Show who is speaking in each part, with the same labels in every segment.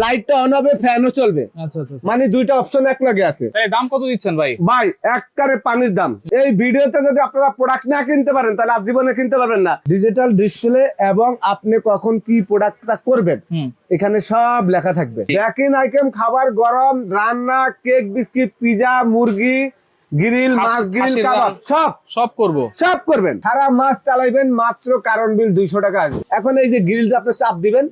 Speaker 1: লাইটটা অন হবে, ফ্যানও চলবে।
Speaker 2: আচ্ছা আচ্ছা,
Speaker 1: মানে দুইটা অপশন এক লগে আছে।
Speaker 2: দাম কত দিচ্ছেন ভাই?
Speaker 1: ভাই একবারে পানির দাম। এই ভিডিওতে যদি আপনারা প্রোডাক্ট না কিনতে পারেন তাহলে আর জীবনে কিনতে পারবেন না। ডিজিটাল ডিসপ্লে এবং আপনি কখন কি প্রোডাক্টটা করবেন এখানে সব লেখা থাকবে। ব্যাকিং আইটেম, খাবার, গরম, রান্না, কেক, বিস্কিট, পিজা, মুরগি গ্রিল, মাছ গ্রিল, কাবাব সব করবেন। সারা মাস চালাইবেন, মাত্র কারণ বিল 200 টাকা আসবে। এখন এই যে গ্রিলটা আপনি চাপ দিবেন,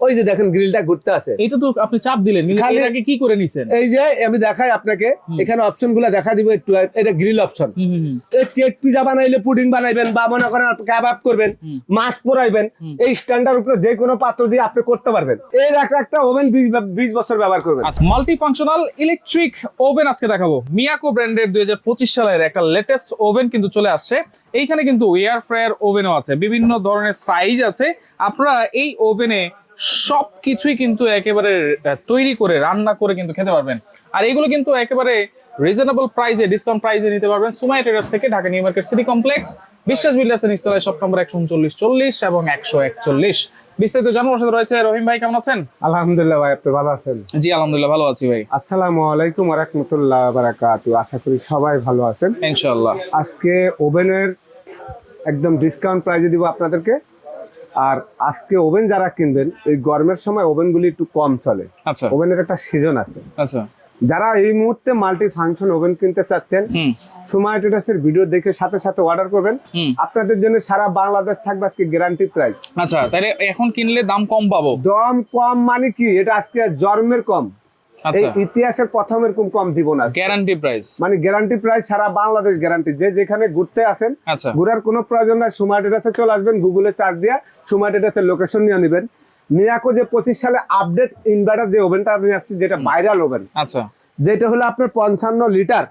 Speaker 1: ওই যে দেখেন গ্রিলটা ঘুরতে আছে।
Speaker 2: এটা তো আপনি চাপ দিলেন, এর আগে কি করে নিছেন?
Speaker 1: এই যে আমি দেখাই আপনাকে, এখানে অপশন গুলা দেখা দিব একটু। এটা গ্রিল অপশন। এই কেক, পিজা বানাইলে, পুডিং বানাইবেন, বা মনে করেন কাবাব করবেন, মাছ পোড়াইবেন, এই স্ট্যান্ডার্ড উপরে যে কোনো পাত্র দিয়ে আপনি করতে পারবেন। এর একটা ওভেন 20 বছর ব্যবহার করবেন।
Speaker 2: আচ্ছা, মাল্টি ফাংশনাল ইলেকট্রিক ওভেন আজকে দেখাবো। মিয়াকো ব্র্যান্ডের 2025 সালের একটা লেটেস্ট ওভেন কিন্তু চলে আসছে। এইখানে কিন্তু এয়ার ফ্রায়ার ওভেনও আছে, বিভিন্ন ধরনের সাইজ আছে। আপনারা এই ওভেনে সবকিছুই কিন্তু একেবারে তৈরি করে রান্না করে কিন্তু খেতে পারবেন। আর এগুলো কিন্তু একেবারে রিজনেবল প্রাইসে, ডিসকাউন্ট প্রাইসে নিতে পারবেন সুমাইয়া ট্রেডার্স থেকে, Dhaka new market city complex, বিশ্বাস বিল্ডার্স এর নিচতলায়, শপ নম্বর 13940 এবং 141। বিস্তারিত জানার সাথে রয়েছে রহিম ভাই। কেমন আছেন?
Speaker 1: আলহামদুলিল্লাহ ভাই, আপনি ভালো আছেন?
Speaker 2: জি আলহামদুলিল্লাহ ভালো আছি ভাই।
Speaker 1: আসসালামু আলাইকুম ওয়া রাহমাতুল্লাহি ওয়া বারাকাতুহু। আশা করি সবাই ভালো আছেন
Speaker 2: ইনশাআল্লাহ।
Speaker 1: আজকে ওভেনের একদম ডিসকাউন্ট প্রাইসে দিব আপনাদেরকে। আর আজকে ওভেন যারা কিনবেন, এই গরমের সময় ওভেনগুলি একটু কম চলে।
Speaker 2: আচ্ছা,
Speaker 1: ওভেনের একটা সিজন আছে।
Speaker 2: আচ্ছা,
Speaker 1: যারা এই মুহূর্তে মাল্টি ফাংশন ওভেন কিনতে চাচ্ছেন, সুমাইয়া ট্রেডার্স এর ভিডিও দেখে সাথে সাথে অর্ডার করবেন। আপনাদের জন্য সারা বাংলাদেশ থাকবে আজকে গ্যারান্টি প্রাইস।
Speaker 2: আচ্ছা, তাহলে এখন কিনলে দাম কম পাবো?
Speaker 1: দাম কম মানে কি, এটা আজকে জন্মের কম।
Speaker 2: আচ্ছা,
Speaker 1: এই ইতিহাসের প্রথম এরকম কম দিব না।
Speaker 2: গ্যারান্টি প্রাইস,
Speaker 1: মানে গ্যারান্টি প্রাইস, সারা বাংলাদেশ গ্যারান্টি। যে যেখানে ঘুরতে আসেন,
Speaker 2: আচ্ছা,
Speaker 1: ঘুরার কোনো প্রয়োজন নাই, সুমাইয়া ট্রেডার্সে চলে আসবেন, গুগলে চার্জ দিয়ে সুমাইয়া ট্রেডার্সের লোকেশন নিয়ে নেবেন। মিয়াকো যে 25 সালে আপডেট ইনভার্টার যে ওভেনটা আমি আসছি, যেটা ভাইরাল ওভেন,
Speaker 2: আচ্ছা,
Speaker 1: যেটা হলো আপনার 55 লিটার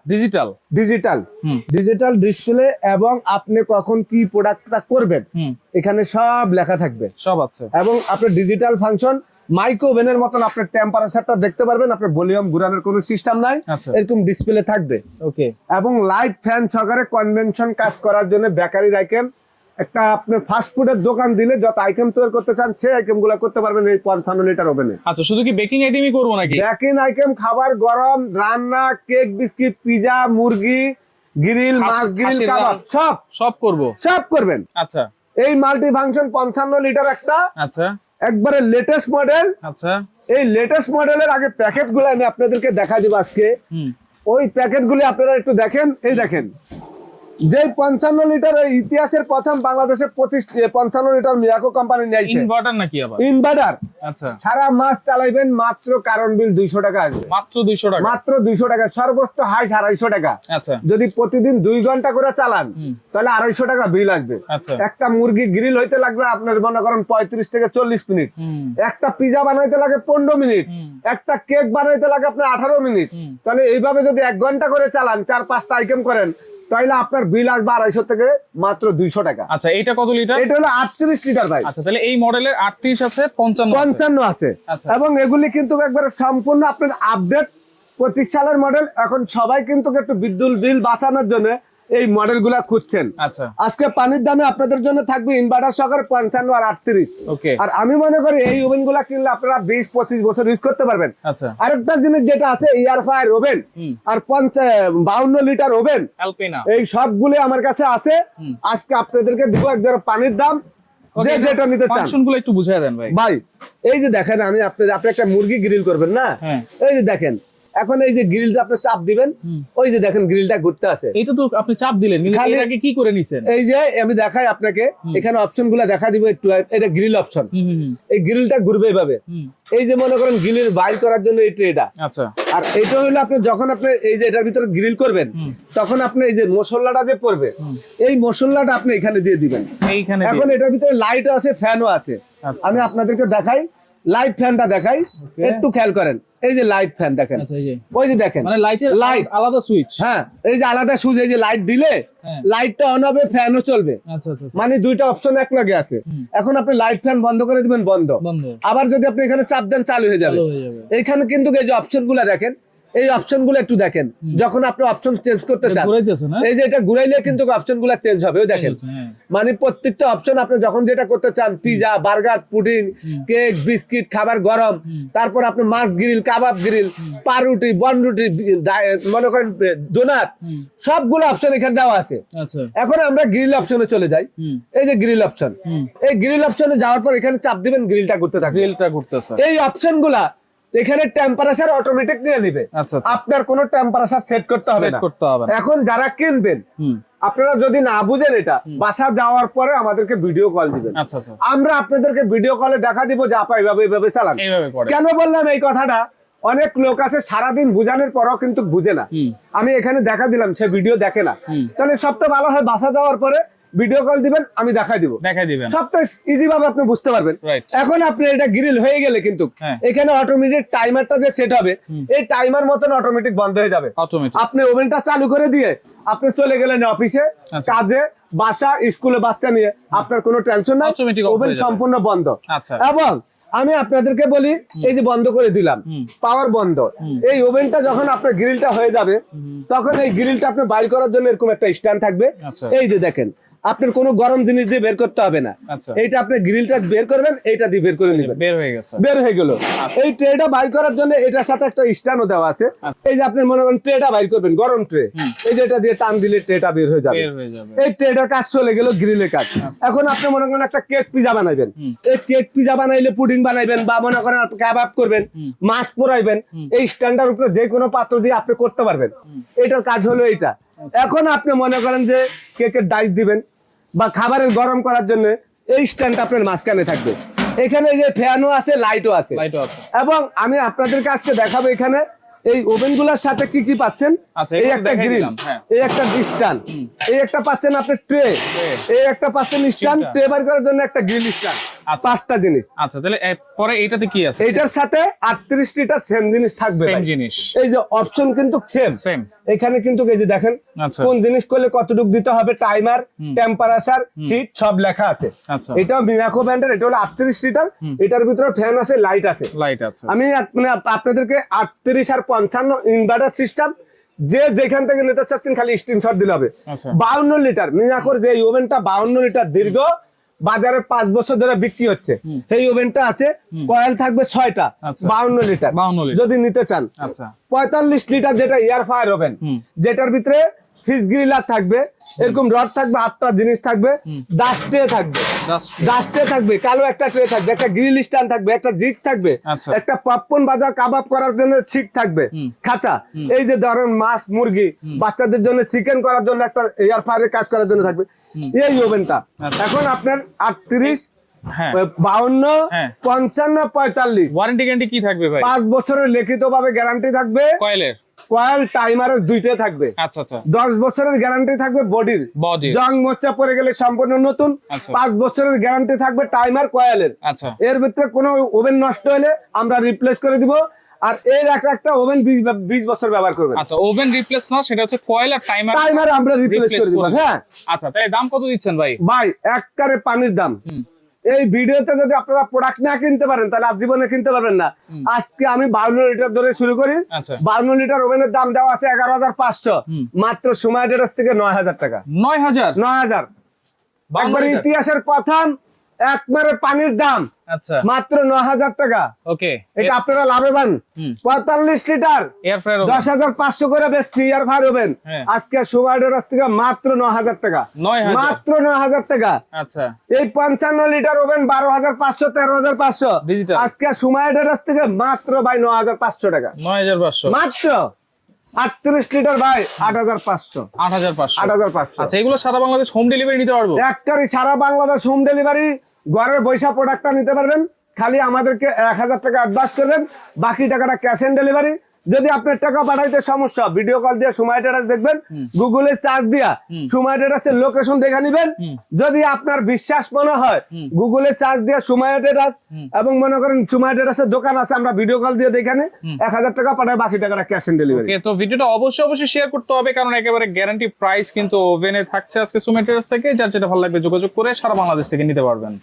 Speaker 1: ডিজিটাল ডিসপ্লে, এবং আপনি কখন কি প্রোডাক্টটা করবেন এখানে সব লেখা থাকবে,
Speaker 2: সব আছে।
Speaker 1: এবং আপনার ডিজিটাল ফাংশন মাইক্রো ওভেনের মতন আপনার টেম্পারেচারটা দেখতে পারবেন। আপনার ভলিউম ঘুরানোর কোনো সিস্টেম নাই, এরকম ডিসপ্লে থাকবে।
Speaker 2: ওকে,
Speaker 1: এবং লাইট ফ্যান সহকারে কনভেনশন কাজ করার জন্য বেকারির আইটেম, একটা আপনি ফাস্ট ফুডের দোকান দিলে যত আইটেম তৈরি করতে চান সেই আইটেম গুলা করতে পারবেন এই 55 লিটার ওভেনে।
Speaker 2: আচ্ছা, শুধু কি বেকিং আইটেমই করবো নাকি?
Speaker 1: বেকিং আইটেম, খাবার, গরম, রান্না, কেক, বিস্কিট, পিজা, মুরগি গ্রিল, মাছ গ্রিল, কাবাব সব করবেন।
Speaker 2: আচ্ছা,
Speaker 1: এই মাল্টি ফাংশন 55 লিটার একটা,
Speaker 2: আচ্ছা,
Speaker 1: একবারে লেটেস্ট মডেল।
Speaker 2: আচ্ছা,
Speaker 1: এই লেটেস্ট মডেলের আগে প্যাকেট গুলো আমি আপনাদেরকে দেখা দিব আজকে। ওই প্যাকেট গুলি আপনারা একটু দেখেন। এই দেখেন, যে 55 লিটার ইতিহাসের প্রথম বাংলাদেশে 55 লিটার মিয়াকো কোম্পানি নিয়েছে।
Speaker 2: ইনভার্টার নাকি আবার?
Speaker 1: ইনভার্টার।
Speaker 2: আচ্ছা,
Speaker 1: সারা মাস চালাইবেন, মাত্র কারণ বিল 200 টাকা আসবে।
Speaker 2: মাত্র 200 টাকা?
Speaker 1: মাত্র 200 টাকা। সর্বোচ্চ হাই 250 টাকা।
Speaker 2: আচ্ছা,
Speaker 1: যদি প্রতিদিন 2 ঘন্টা করে চালান তাহলে 250 টাকা বিল আসবে।
Speaker 2: আচ্ছা,
Speaker 1: একটা মুরগি গ্রিল হইতে লাগবে আপনার মনে করেন 35 থেকে 40 মিনিট। একটা পিজা বানাইতে লাগে 15 মিনিট। একটা কেক বানাইতে লাগে আপনার 18 মিনিট। তাহলে এইভাবে যদি 1 ঘন্টা করে চালান, 4-5টা আইটেম করেন, তাহলে আপনার বিল আসবে 250 থেকে মাত্র 200 টাকা।
Speaker 2: আচ্ছা, এটা কত লিটার?
Speaker 1: এটা হলো 38 লিটার ভাই।
Speaker 2: আচ্ছা, তাহলে এই মডেলের 38 আছে, 55
Speaker 1: আছে।
Speaker 2: আচ্ছা,
Speaker 1: এবং এগুলি কিন্তু একবারে সম্পূর্ণ আপনার আপডেট 25 সালের মডেল। এখন সবাই কিন্তু একটু বিদ্যুৎ বিল বাঁচানোর জন্য এই মডেল গুলা খুঁজছেন।
Speaker 2: আচ্ছা,
Speaker 1: আজকে পানির দামে আপনাদের জন্য থাকবে ইনভার্টার সহকারে 55 আর 38।
Speaker 2: ওকে,
Speaker 1: আর আমি মনে করি এই ওভেন গুলা কিনলে আপনারা 20-25 বছর ইউজ করতে পারবেন।
Speaker 2: আচ্ছা,
Speaker 1: আরেকটা জিনিস যেটা আছে, এয়ার ফ্রায়ার ওভেন আর 52 লিটার ওভেন,
Speaker 2: অ্যালপিনা,
Speaker 1: এই সবগুলো আমার কাছে আছে। আজকে আপনাদেরকে দিব একদম পানির দাম, যে যেটা নিতে চান।
Speaker 2: ফাংশনগুলো একটু বুঝিয়ে দেন ভাই।
Speaker 1: ভাই এই যে দেখেন, আপনি একটা মুরগি গ্রিল করবেন না, এই যে দেখেন, এখন এই যে গ্রিলটা আপনি চাপ দিবেন, ওই যে দেখেন গ্রিলটা ঘুরতে আছে।
Speaker 2: এটা তো আপনি চাপ দিলেন, এর আগে কি করে নিছেন?
Speaker 1: এই যে আমি দেখাই আপনাকে, এখানে অপশন গুলা দেখা দিব একটু। এটা গ্রিল অপশন। এই গ্রিলটা ঘুরবে এইভাবে। এই যে মনে করেন গ্রিলের বাইর করার জন্য এই ট্রেটা।
Speaker 2: আচ্ছা,
Speaker 1: আর এটা হলো আপনি যখন আপনি এই যে এটার ভিতরে গ্রিল করবেন, তখন আপনি এই যে মশলাটা যে পড়বে, এই মশলাটা আপনি এখানে দিয়ে দিবেন। এখন এটার ভিতরে লাইট আছে, ফ্যানও আছে। আমি আপনাদেরকে দেখাই, লাইট ফ্যানটা দেখাই, একটু খেয়াল করেন। এই যে লাইট ফ্যান দেখেন, ওই যে দেখেন,
Speaker 2: মানে লাইটের আলাদা সুইচ।
Speaker 1: হ্যাঁ, এই যে আলাদা সুইচ। এই যে লাইট দিলে লাইটটা অন হবে, ফ্যানও চলবে।
Speaker 2: আচ্ছা, আচ্ছা,
Speaker 1: মানে দুইটা অপশন এক লগে আছে। এখন আপনি লাইট ফ্যান বন্ধ করে দিবেন, বন্ধ। আবার যদি আপনি এখানে চাপ দেন, চালু হয়ে যাবে। এইখানে কিন্তু এই যে অপশন গুলা দেখেন, এই অপশন গুলো একটু দেখেন, যখন আপনি অপশন চেঞ্জ করতে চান
Speaker 2: ঘুরাইতেছে না?
Speaker 1: এই যে এটা ঘুরাইলে কিন্তু অপশন গুলা চেঞ্জ হবে, ওই দেখেন
Speaker 2: হ্যাঁ।
Speaker 1: মানে প্রত্যেকটা অপশন আপনি যখন যেটা করতে চান, pizza, burger, pudding, cake, biscuit, খাবার গরম, তারপর আপনি মাছ গ্রিল, কাবাব গ্রিল, পাউরুটি, বনরুটি, মনে করেন ডোনাট, সবগুলো অপশন এখানে দেওয়া আছে।
Speaker 2: আচ্ছা।
Speaker 1: এখন আমরা গ্রিল অপশনে চলে যাই। এই যে গ্রিল অপশন, এই গ্রিল অপশনে যাওয়ার পর এখানে চাপ দিবেন, গ্রিলটা ঘুরতে থাকবে।
Speaker 2: গ্রিলটা ঘুরতেছে।
Speaker 1: এই অপশন গুলা এখানে টেম্পারেচার অটোমেটিক নিয়ে নিবে।
Speaker 2: আচ্ছা আচ্ছা।
Speaker 1: আপনার কোনো টেম্পারেচার সেট করতে হবে
Speaker 2: সেট
Speaker 1: না।
Speaker 2: করতে হবে না।
Speaker 1: এখন যারা কিনবেন, আপনারা যদি না বুঝেন এটা, বাসা যাওয়ার পরে আমাদেরকে ভিডিও কল দিবেন।
Speaker 2: আচ্ছা আচ্ছা।
Speaker 1: আমরা আপনাদেরকে ভিডিও কলে দেখা দিব যে আপা এইভাবে চালান।
Speaker 2: এইভাবে করে।
Speaker 1: কেন বললাম এই কথাটা, অনেক লোক আছে সারাদিন বুঝানোর পরও কিন্তু বুঝে না। আমি এখানে দেখা দিলাম, সে ভিডিও দেখে না। তাহলে সবটা ভালো হয় বাসা যাওয়ার পরে ভিডিও কল দিবেন, আমি দেখাই দিব,
Speaker 2: দেখাই দিবেন,
Speaker 1: সবটা ইজি ভাবে আপনি বুঝতে পারবেন।
Speaker 2: Right.
Speaker 1: এখন আপনি এটা গ্রিল হয়ে গেলে কিন্তু
Speaker 2: হ্যাঁ।
Speaker 1: এখানে অটোমেটিক টাইমারটা যে সেট হবে, এই টাইমার মতন অটোমেটিক বন্ধ হয়ে যাবে।
Speaker 2: অটোমেটিক।
Speaker 1: আপনি ওভেনটা চালু করে দিয়ে আপনি চলে গেলেন অফিসে,
Speaker 2: আচ্ছা।
Speaker 1: কাজে, বাসা, স্কুলে বাচ্চা নিয়ে, আপনার কোনো টেনশন নাই,
Speaker 2: Automatic off
Speaker 1: ওভেন
Speaker 2: হয়ে যাবে।
Speaker 1: সম্পূর্ণ বন্ধ।
Speaker 2: আচ্ছা।
Speaker 1: এবং আমি আপনাদেরকে বলি, এই যে বন্ধ করে দিলাম, পাওয়ার বন্ধ, এই ওভেনটা যখন আপনার গ্রিলটা হয়ে যাবে, তখন এই গ্রিলটা আপনি বাইর করার জন্য এরকম একটা স্ট্যান্ড থাকবে।
Speaker 2: আচ্ছা।
Speaker 1: এই যে দেখেন, আপনার কোনো গরম জিনিস দিয়ে বের করতে হবে না।
Speaker 2: আচ্ছা।
Speaker 1: এইটা আপনি গ্রিলটা বের করবেন, এইটা দিয়ে বের করে নেবেন,
Speaker 2: বের হয়ে গেছে।
Speaker 1: বের হয়ে গেল। এই ট্রেটা বাইর করার জন্য এটার সাথে একটা স্ট্যান্ডও দেওয়া আছে। এই যে আপনি মনে করেন ট্রেটা বাইর করবেন, গরম ট্রে, এই যে এটা দিয়ে টান দিলে ট্রেটা বের হয়ে যাবে।
Speaker 2: বের হয়ে যাবে।
Speaker 1: এই ট্রেটার কাজ চলে গেল, গ্রিলের কাজ। এখন আপনি মনে করেন একটা কেক পিজা বানাইবেন, এই কেক পিজা বানাইলে পুডিং বানাইবেন, বা মনে করেন আপনি কাবাব করবেন, মাছ পোড়াইবেন, এই স্ট্যান্ডার উপরে যে কোনো পাত্র দিয়ে আপনি করতে পারবেন। এটার কাজ হলো এইটা। এখন আপনি মনে করেন যে কেকের ডাইস দিবেন বা খাবারের গরম করার জন্য, এই স্ট্যান্ড আপনার মাঝখানে থাকবে। এখানে এই যে ফ্যানও আছে, লাইটও আছে।
Speaker 2: লাইটও আছে।
Speaker 1: এবং আমি আপনাদেরকে আজকে দেখাবো এখানে এই ওভেনগুলোর সাথে কি কি পাচ্ছেন।
Speaker 2: আচ্ছা,
Speaker 1: এই
Speaker 2: এগুলো
Speaker 1: একটা
Speaker 2: দেখাই
Speaker 1: গ্রিল,
Speaker 2: দিলাম, হ্যাঁ।
Speaker 1: এই একটা স্ট্যান্ড, এই একটা পাচ্ছেন আপনি ট্রে, এই একটা পাচ্ছেন স্ট্যান্ড,
Speaker 2: চিমটা।
Speaker 1: ট্রে বার করার জন্য একটা গ্রিল স্ট্যান্ড।
Speaker 2: আচ্ছা।
Speaker 1: পাঁচটা জিনিস।
Speaker 2: আচ্ছা, তাহলে পরে এইটাতে কি আছে?
Speaker 1: এইটার সাথে 38 লিটার সেম জিনিস থাকবে।
Speaker 2: সেম
Speaker 1: ভাই।
Speaker 2: জিনিস।
Speaker 1: এই যে অপশন কিন্তু সেম।
Speaker 2: সেম।
Speaker 1: এখানে কিন্তু এই যে দেখেন
Speaker 2: আচ্ছা।
Speaker 1: কোন জিনিস করলে কতটুকু দিতে হবে, টাইমার, টেম্পারেচার, হিট সব লেখা আছে।
Speaker 2: আচ্ছা।
Speaker 1: এটাও মিয়াকো ব্র্যান্ডের, এটা হলো 38 লিটার। এটার ভিতরে ফ্যান আছে, লাইট আছে।
Speaker 2: লাইট আছে।
Speaker 1: আমি মানে আপনাদেরকে 38 আর 55 ইনভার্টার সিস্টেম, যে যেখান থেকে নিতে চাচ্ছেন খালি স্ক্রিনশট দিলে হবে।
Speaker 2: আচ্ছা।
Speaker 1: 52 লিটার মিয়াকোর যে ওভেনটা 52 লিটার দীর্ঘ, বাজারে 5 বছর ধরে বিক্রি হচ্ছে, এই ওভেনটা আছে। কয়েল থাকবে 6টা,
Speaker 2: আচ্ছা।
Speaker 1: 52 লিটার
Speaker 2: 52 লিটার।
Speaker 1: যদি নিতে চান।
Speaker 2: আচ্ছা।
Speaker 1: 45 লিটার যেটা এয়ার ফায়ার ওভেন, যেটার ভিতরে ফিশ গ্রিলার থাকবে, এরকম রড থাকবে, 8টা জিনিস থাকবে, ডাস্ট ট্রে থাকবে,
Speaker 2: Dust tray।
Speaker 1: ডাস্ট ট্রে থাকবে, কালো একটা ট্রে থাকবে, একটা গ্রিল স্ট্যান্ড থাকবে, একটা জিগ থাকবে,
Speaker 2: আচ্ছা।
Speaker 1: একটা পপকর্ন বাজার কাবাব করার জন্য ছিক থাকবে, খাঁচা। এই যে ধরেন মাছ, মুরগি, বাচ্চাদের জন্য চিকেন করার জন্য একটা এয়ার ফায়ারের কাজ করার জন্য থাকবে এই ওভেনটা।
Speaker 2: আচ্ছা।
Speaker 1: এখন আপনার 38,
Speaker 2: হ্যাঁ।
Speaker 1: 52,
Speaker 2: হ্যাঁ।
Speaker 1: 55, 45,
Speaker 2: ওয়ারেন্টি গ্যারান্টি কি থাকবে ভাই?
Speaker 1: 5 বছরের লিখিত ভাবে গ্যারান্টি থাকবে।
Speaker 2: কয়েলের।
Speaker 1: কয়েল টাইমারের দুইটাই থাকবে।
Speaker 2: আচ্ছা আচ্ছা।
Speaker 1: 10 বছরের গ্যারান্টি থাকবে বডির,
Speaker 2: বডি।
Speaker 1: জং মোচা পড়ে গেলে সম্পূর্ণ নতুন।
Speaker 2: আচ্ছা।
Speaker 1: 5 বছরের গ্যারান্টি থাকবে টাইমার, কয়েলের।
Speaker 2: আচ্ছা।
Speaker 1: এর ভিতরে কোনো ওভেন নষ্ট হলে আমরা রিপ্লেস করে দিব। আর এর একটা ওভেন 20 বছর ব্যবহার করবেন।
Speaker 2: আচ্ছা, ওভেন রিপ্লেস না, সেটা হচ্ছে কয়েল আর টাইমার।
Speaker 1: টাইমার আমরা রিপ্লেস করে দিব। হ্যাঁ
Speaker 2: আচ্ছা, তাই দাম কত দিচ্ছেন ভাই?
Speaker 1: ভাই, একবারে পানির দাম। এই ভিডিওতে যদি আপনারা প্রোডাক্ট না কিনতে পারেন, তাহলে আর জীবনে কিনতে পারবেন না। আজকে আমি 52 লিটার ধরে শুরু করি।
Speaker 2: আচ্ছা।
Speaker 1: 52 লিটার ওভেনের দাম দেওয়া আছে 11,500, মাত্র সময় ডেটাস থেকে 9,000 টাকা।
Speaker 2: 9000।
Speaker 1: 9,000
Speaker 2: 52
Speaker 1: একবার
Speaker 2: লিটার।
Speaker 1: ইতিহাসের প্রথম একবারে পানির দাম
Speaker 2: আচ্ছা।
Speaker 1: মাত্র 9,000 টাকা।
Speaker 2: ওকে।
Speaker 1: এটা আপনারা লাভবান। 45 লিটার
Speaker 2: এয়ার ফ্রায়ার
Speaker 1: 10,500 করে বেচছি এয়ার ফায়ার ওভেন।
Speaker 2: হ্যাঁ।
Speaker 1: আজকে সময় ডেটাস থেকে মাত্র 9,000 টাকা।
Speaker 2: 9,000
Speaker 1: মাত্র 9,000 টাকা।
Speaker 2: আচ্ছা।
Speaker 1: এই 55 লিটার ওভেন 12,500, 13,500।
Speaker 2: Digital।
Speaker 1: আজকে সময় ডেটাস থেকে মাত্র ভাই 9,500 টাকা।
Speaker 2: 9500।
Speaker 1: মাত্র 38 লিটার ভাই 8,500।
Speaker 2: 8500।
Speaker 1: 8,500।
Speaker 2: আচ্ছা, এগুলো সারা বাংলাদেশ হোম ডেলিভারি নিতে পারবো?
Speaker 1: একটারই সারা বাংলাদেশ হোম ডেলিভারি। ঘরের বৈশা প্রোডাক্টটা নিতে পারবেন। খালি আমাদেরকে 1,000 টাকা অ্যাডভান্স করবেন, বাকি টাকাটা ক্যাশ অন ডেলিভারি। যদি আপনার টাকা পাঠাইতে সমস্যা, ভিডিও কল দিয়ে সময় টেরাস দেখবেন, গুগলে সার্চ দিয়া সময় টেরাসের লোকেশন দেখে নিবেন। যদি আপনার বিশ্বাস মনে হয়, গুগলে সার্চ দিয়ে সময় টেরাস এবং মনে করেন সময় টেরাসের দোকান আছে, আমরা ভিডিও কল দিয়ে দেখে নিই, 1,000 টাকা পাঠায়, বাকি টাকাটা ক্যাশ অন ডেলিভারি।
Speaker 2: ওকে, তো ভিডিওটা অবশ্যই শেয়ার করতে হবে, কারণ একেবারে গ্যারান্টি প্রাইস কিন্তু ওভেনে থাকছে আজকে সুমেটেরাস থেকে। যার যেটা ভালো লাগবে যোগাযোগ করে সারা বাংলাদেশ থেকে নিতে পারবেন।